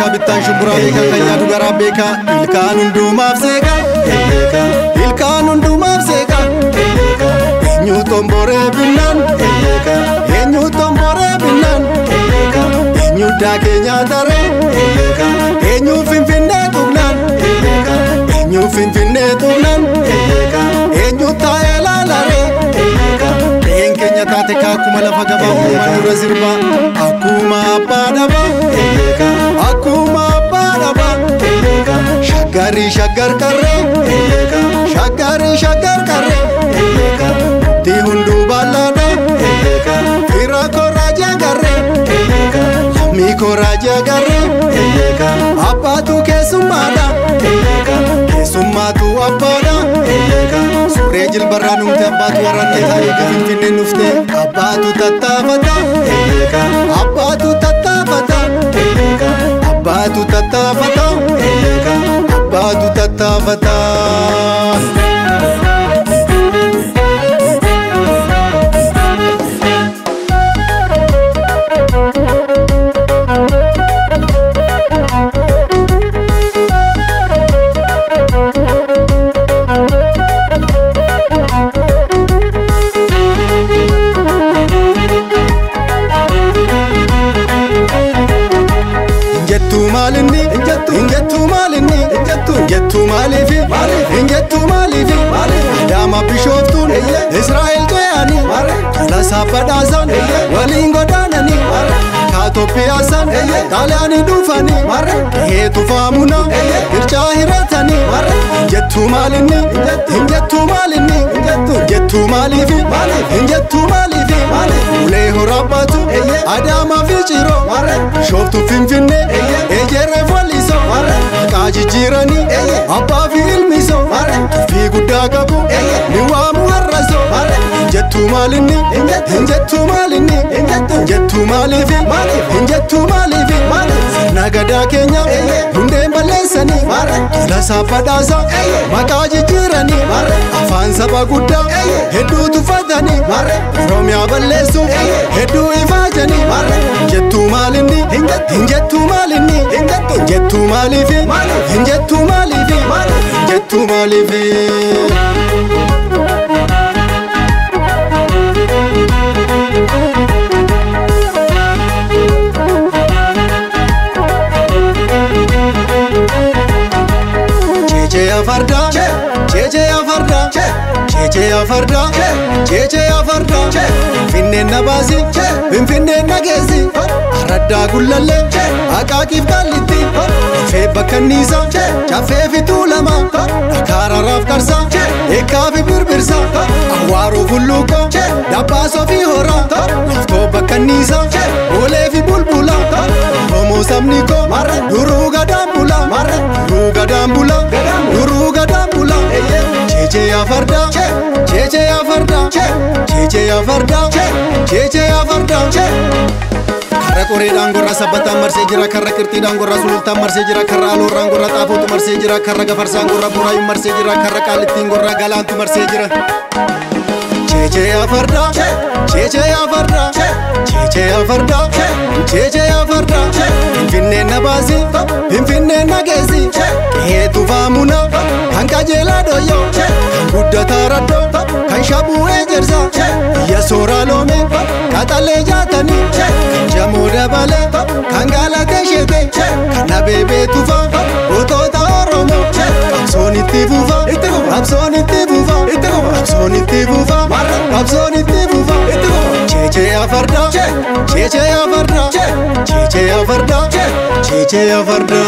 beeka bittaan shumburaa beeka kan yaadu garaa beeka ilkaan hundumaaf seeqa ilkaan hundumaaf seeqa eenyu tomboree binnaan eenyu tomboree binnaan eenyu daakee nyaataree eenyu finfinnee tuqnaan eenyu finfinnee tuqnaan eenyu taa'ee laalaree dheen keenya taate kaakuma lafa gabaa uumaan dura sirba akkuma abbaa dhabaa akkuma abbaa dhabaa shaggarii shaggar qarree shaggarii shaggar qarree tii hunduu ballaadha fira korraajee garree lammii korraajee garree abbaatu keessummaadha keessummaatu abbaadha suuree jilbarraa numte abbaatu warranne taa'ee finfinnee nufte abbaatu tattaafata abbaatu tattaafata abbaatu tattaafata abbaatu tattaafata. Adama bishoftun Israel toyani kala sabadasan walin godanani Kaatopiyasan Taaliyaani dhufani heetu faamuna ircaa hiratani jettu maalinni jettu maalinni jettu maalifi jettu maalifi ulee horabbatu Adama fi Ciro shoftu Finfinnee ejeree falliso kaajijjiirani abbaa fi ilmiso fi guddaa qabu ni waamu harraso jettu maalinni jettu maalinni jettu maalifi jettu maalifi nagadaa keenya hundeen balleessani kala saaphaadhaasa maqaa jijjiirani afaan saba guddaa hedduu tuffatani Oromiyaa balleessu hedduu ifaajani jettu maalinni jettu maalinni jettu maalifi jettu maalifi jettu maalifi. Jeje afarda Finfinnee na baasi Finfinnee na geessi araddaa gullalle Akaakif kallitti dhufee bakka niisa caffee fi tuulama dhakaararaaf karsa eekkaa fi birbirsa awwaaruu fulluuko dabbaasoo fi hora laftoo bakka niisa oolee fi bulbula Oromoo sabni koo duruu gadaan bula duruu gadaan bula duruu gadaan bula Jeje afarda Jeje afarda Jeje afarda Jeje afarda Karra qoreedhaan gorra sabbataan marsee jira karra qirxiidhaan gorra sulultaan marsee jira karra aloorraan gorra xaafuutu marsee jira karra gafarsaan gorra buraayyuun marsee jira karra qaallittiin gorra galaantu marsee jira Jeje afarda Jeje afarda Jeje afarda Jeje afarda Finfinnee na baasi Finfinnee na geessi heetu faamuna kan qajeelaa dhoyyoo kan guddataa raddoo kan shabuu ejersa biyya sooraa loome qaxalee jaatanii kan jamoo dabalee kan gaalatee sheete kan abeebee tufa gootota Oromoo qabsoon itti fufa qabsoon itti fufa qabsoon itti fufa qabsoon itti fufa Jeje afarda Jeje afarda Jeje afarda Jeje afarda